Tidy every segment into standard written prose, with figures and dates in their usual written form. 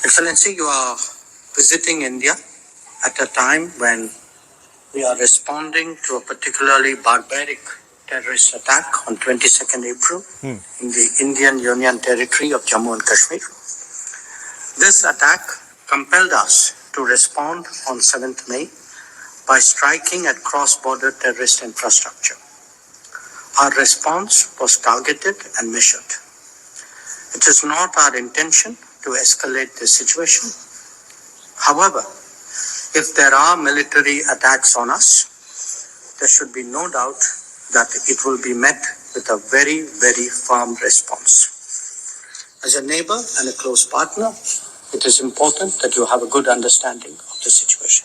Excellency, you are visiting India at a time when we are responding to a particularly barbaric terrorist attack on 22nd April in the Indian Union Territory of Jammu and Kashmir. This attack compelled us to respond on 7th May by striking at cross-border terrorist infrastructure. Our response was targeted and measured. It is not our intention to escalate the situation. However, if there are military attacks on us, there should be no doubt that it will be met with a very, very firm response. As a neighbor and a close partner, it is important that you have a good understanding of the situation.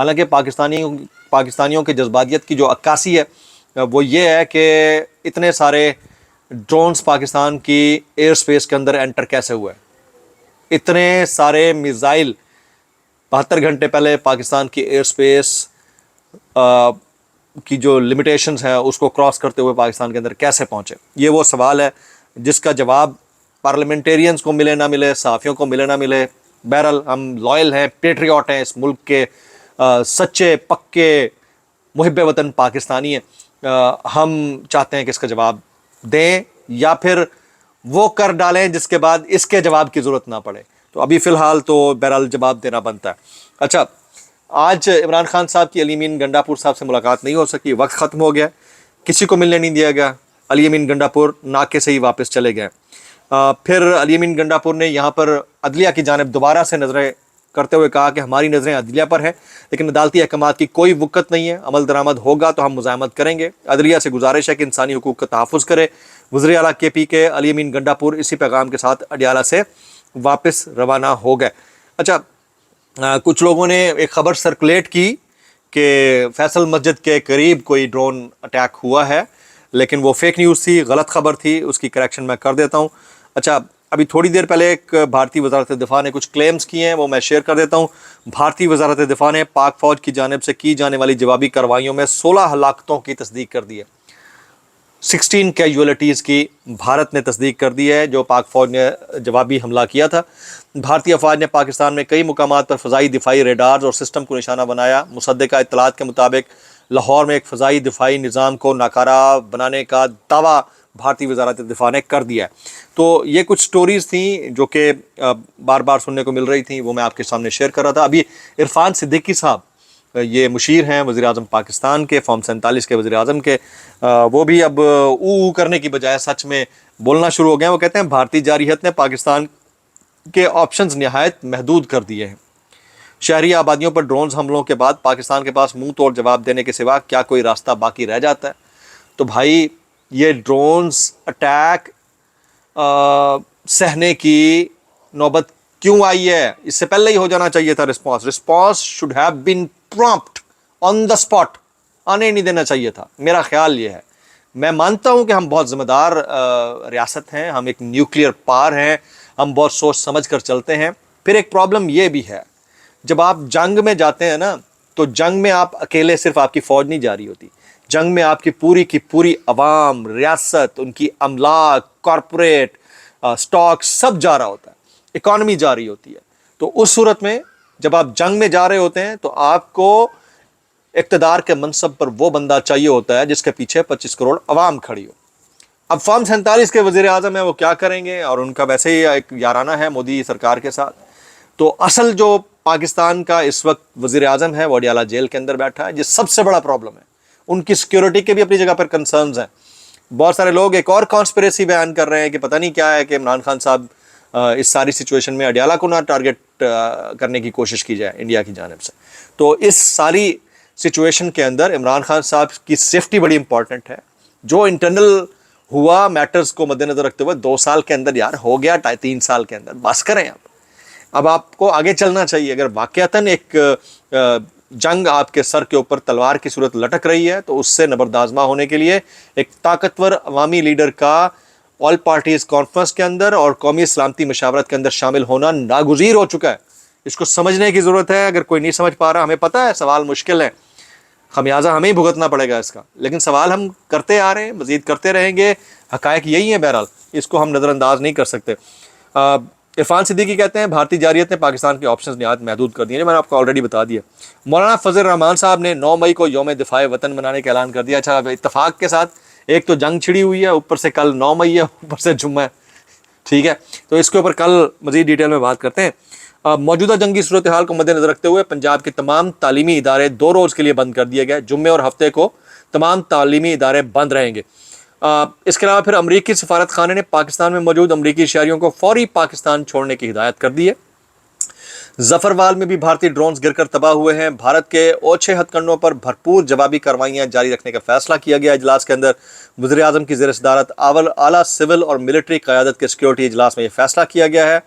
حالانکہ پاکستانیوں کے جذباتیت کی جو عکاسی ہے وہ یہ ہے کہ اتنے سارے ڈرونز پاکستان کی ایئر سپیس کے اندر انٹر کیسے ہوئے، اتنے سارے میزائل 72 گھنٹے پہلے پاکستان کی ایئر سپیس کی جو لمیٹیشنز ہیں اس کو کراس کرتے ہوئے پاکستان کے اندر کیسے پہنچے. یہ وہ سوال ہے جس کا جواب پارلیمنٹیرینز کو ملے نہ ملے، صحافیوں کو ملے نہ ملے. بہرحال ہم لائل ہیں، پیٹریوٹ ہیں، اس ملک کے سچے پکے محب وطن پاکستانی ہیں. ہم چاہتے ہیں کہ اس کا جواب دیں یا پھر وہ کر ڈالیں جس کے بعد اس کے جواب کی ضرورت نہ پڑے. تو ابھی فی الحال تو بہرحال جواب دینا بنتا ہے. اچھا، آج عمران خان صاحب کی علی امین گنڈاپور صاحب سے ملاقات نہیں ہو سکی، وقت ختم ہو گیا، کسی کو ملنے نہیں دیا گیا. علی امین گنڈاپور ناکے سے ہی واپس چلے گئے. پھر علی امین گنڈاپور نے یہاں پر عدلیہ کی جانب دوبارہ سے نظریں کرتے ہوئے کہا کہ ہماری نظریں عدلیہ پر ہیں، لیکن عدالتی احکامات کی کوئی وقت نہیں ہے، عمل درآمد ہوگا تو ہم مزاحمت کریں گے. عدلیہ سے گزارش ہے کہ انسانی حقوق کا تحفظ کرے. وزیر اعلیٰ کے پی کے علی امین گنڈاپور اسی پیغام کے ساتھ اڈیالہ سے واپس روانہ ہو گئے. اچھا، کچھ لوگوں نے ایک خبر سرکولیٹ کی کہ فیصل مسجد کے قریب کوئی ڈرون اٹیک ہوا ہے، لیکن وہ فیک نیوز تھی، غلط خبر تھی. اس کی کریکشن میں کر دیتا ہوں. اچھا، ابھی تھوڑی دیر پہلے ایک بھارتی وزارت دفاع نے کچھ کلیمز کیے ہیں، وہ میں شیئر کر دیتا ہوں. بھارتی وزارت دفاع نے پاک فوج کی جانب سے کی جانے والی جوابی کارروائیوں میں 16 ہلاکتوں کی تصدیق کر دی ہے. 16 کیجولیٹیز کی بھارت نے تصدیق کر دی ہے جو پاک فوج نے جوابی حملہ کیا تھا. بھارتی افواج نے پاکستان میں کئی مقامات پر فضائی دفاعی ریڈارز اور سسٹم کو نشانہ بنایا. مصدقہ اطلاعات کے مطابق لاہور میں ایک فضائی دفاعی نظام کو ناکارہ بنانے کا دعویٰ بھارتی وزارت دفاع نے کر دیا ہے. تو یہ کچھ سٹوریز تھیں جو کہ بار بار سننے کو مل رہی تھیں، وہ میں آپ کے سامنے شیئر کر رہا تھا. ابھی عرفان صدیقی صاحب، یہ مشیر ہیں وزیر اعظم پاکستان کے، فارم 47 کے وزیر اعظم کے، وہ بھی اب او کرنے کی بجائے سچ میں بولنا شروع ہو گئے ہیں. وہ کہتے ہیں بھارتی جارحیت نے پاکستان کے آپشنز نہایت محدود کر دیے ہیں. شہری آبادیوں پر ڈرونز حملوں کے بعد پاکستان کے پاس منہ توڑ جواب دینے کے سوا کیا کوئی راستہ باقی رہ جاتا ہے؟ تو بھائی، یہ ڈرونز اٹیک سہنے کی نوبت کیوں آئی ہے؟ اس سے پہلے ہی ہو جانا چاہیے تھا. Response should have been prompt on the spot, آنے نہیں دینا چاہیے تھا. میرا خیال یہ ہے. میں مانتا ہوں کہ ہم بہت ذمہ دار ریاست ہیں، ہم ایک نیوکلیئر پار ہیں، ہم بہت سوچ سمجھ کر چلتے ہیں. پھر ایک پرابلم یہ بھی ہے، جب آپ جنگ میں جاتے ہیں نا، تو جنگ میں آپ اکیلے صرف آپ کی فوج نہیں جا رہی ہوتی. جنگ میں آپ کی پوری عوام، ریاست، ان کی املاک، کارپوریٹ سٹاک سب جا رہا ہوتا ہے، اکانومی جا رہی ہوتی ہے. تو اس صورت میں جب آپ جنگ میں جا رہے ہوتے ہیں تو آپ کو اقتدار کے منصب پر وہ بندہ چاہیے ہوتا ہے جس کے پیچھے 25 کروڑ عوام کھڑی ہو. اب فارم 47 کے وزیر اعظم ہیں، وہ کیا کریں گے؟ اور ان کا ویسے ہی ایک یارانہ ہے مودی سرکار کے ساتھ. تو اصل جو پاکستان کا اس وقت وزیر اعظم ہے وہ اڈیالہ جیل کے اندر بیٹھا ہے. یہ سب سے بڑا پرابلم ہے. ان کی سیکیورٹی کے بھی اپنی جگہ پر کنسرنز ہیں. بہت سارے لوگ ایک اور کانسپریسی بیان کر رہے ہیں کہ پتہ نہیں کیا ہے کہ عمران خان صاحب اس ساری سچویشن میں اڈیالہ کو نہ ٹارگٹ کرنے کی کوشش کی جائے انڈیا کی جانب سے. تو اس ساری سچویشن کے اندر عمران خان صاحب کی سیفٹی بڑی امپورٹنٹ ہے. جو انٹرنل ہوا میٹرز کو مد نظر رکھتے ہوئے 2 سال کے اندر یار ہو گیا، 3 سال کے اندر بس کریں. اب آپ کو آگے چلنا چاہیے. اگر واقعتاً ایک جنگ آپ کے سر کے اوپر تلوار کی صورت لٹک رہی ہے تو اس سے نبردآزما ہونے کے لیے ایک طاقتور عوامی لیڈر کا آل پارٹیز کانفرنس کے اندر اور قومی سلامتی مشاورت کے اندر شامل ہونا ناگزیر ہو چکا ہے. اس کو سمجھنے کی ضرورت ہے. اگر کوئی نہیں سمجھ پا رہا، ہمیں پتہ ہے سوال مشکل ہے، خمیازہ ہمیں ہی بھگتنا پڑے گا اس کا، لیکن سوال ہم کرتے آ رہے ہیں، مزید کرتے رہیں گے. حقائق یہی ہیں. بہرحال اس کو ہم نظر انداز نہیں کر سکتے. عرفان صدیقی کہتے ہیں بھارتی جارحیت نے پاکستان کے آپشنز نہایت محدود کر دیے ہیں. میں نے آپ کو آلریڈی بتا دیا. مولانا فضل الرحمان صاحب نے 9 مئی کو یوم دفاع وطن منانے کا اعلان کر دیا. اچھا، اتفاق کے ساتھ ایک تو جنگ چھڑی ہوئی ہے، اوپر سے کل 9 مئی ہے، اوپر سے جمعہ ہے. ٹھیک ہے، تو اس کے اوپر کل مزید ڈیٹیل میں بات کرتے ہیں. موجودہ جنگی صورتحال کو مد نظر رکھتے ہوئے پنجاب کے تمام تعلیمی ادارے 2 روز کے لیے بند کر دیے گئے. جمعے اور ہفتے کو تمام تعلیمی ادارے بند رہیں گے. اس کے علاوہ پھر امریکی سفارت خانے نے پاکستان میں موجود امریکی شہریوں کو فوری پاکستان چھوڑنے کی ہدایت کر دی ہے. ظفروال میں بھی بھارتی ڈرونز گر کر تباہ ہوئے ہیں. بھارت کے اوچھے ہتھ کنڈوں پر بھرپور جوابی کارروائیاں جاری رکھنے کا فیصلہ کیا گیا. اجلاس کے اندر وزیر اعظم کی زیر صدارت اعلیٰ سول اور ملٹری قیادت کے سیکیورٹی اجلاس میں یہ فیصلہ کیا گیا ہے.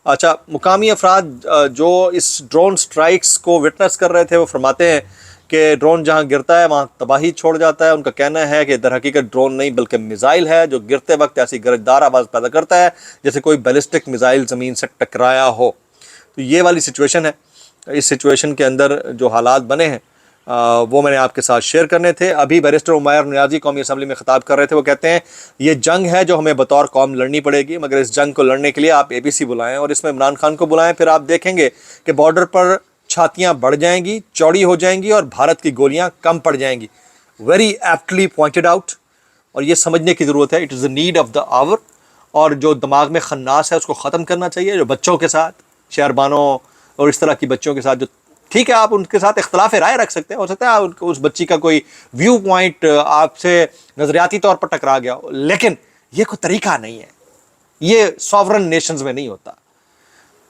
اچھا، مقامی افراد جو اس ڈرون سٹرائکس کو وٹنس کر رہے تھے وہ فرماتے ہیں کہ ڈرون جہاں گرتا ہے وہاں تباہی چھوڑ جاتا ہے. ان کا کہنا ہے کہ در حقیقت ڈرون نہیں بلکہ میزائل ہے جو گرتے وقت ایسی گرجدار آواز پیدا کرتا ہے جیسے کوئی بیلسٹک میزائل زمین سے ٹکرایا ہو. تو یہ والی سچویشن ہے. اس سچویشن کے اندر جو حالات بنے ہیں وہ میں نے آپ کے ساتھ شیئر کرنے تھے. ابھی بیرسٹر عمیر نیازی قومی اسمبلی میں خطاب کر رہے تھے. وہ کہتے ہیں یہ جنگ ہے جو ہمیں بطور قوم لڑنی پڑے گی، مگر اس جنگ کو لڑنے کے لیے آپ اے بی سی بلائیں اور اس میں عمران خان کو بلائیں. پھر آپ دیکھیں گے کہ بارڈر پر چھاتیاں بڑھ جائیں گی، چوڑی ہو جائیں گی اور بھارت کی گولیاں کم پڑ جائیں گی. Very aptly pointed out. اور یہ سمجھنے کی ضرورت ہے، it is the need of the hour. اور جو دماغ میں خناس ہے اس کو ختم کرنا چاہیے. جو بچوں کے ساتھ، شہربانوں اور اس طرح کی بچوں کے ساتھ جو ٹھیک ہے آپ ان کے ساتھ اختلاف رائے رکھ سکتے ہیں، ہو سکتا ہے اس بچی کا کوئی ویو پوائنٹ آپ سے نظریاتی طور پر ٹکرا گیا ہو، لیکن یہ کوئی طریقہ نہیں ہے، یہ سوورن نیشنز میں نہیں ہوتا.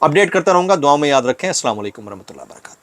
اپڈیٹ کرتا رہوں گا. دعاؤں میں یاد رکھیں. السلام علیکم ورحمۃ اللہ وبرکاتہ.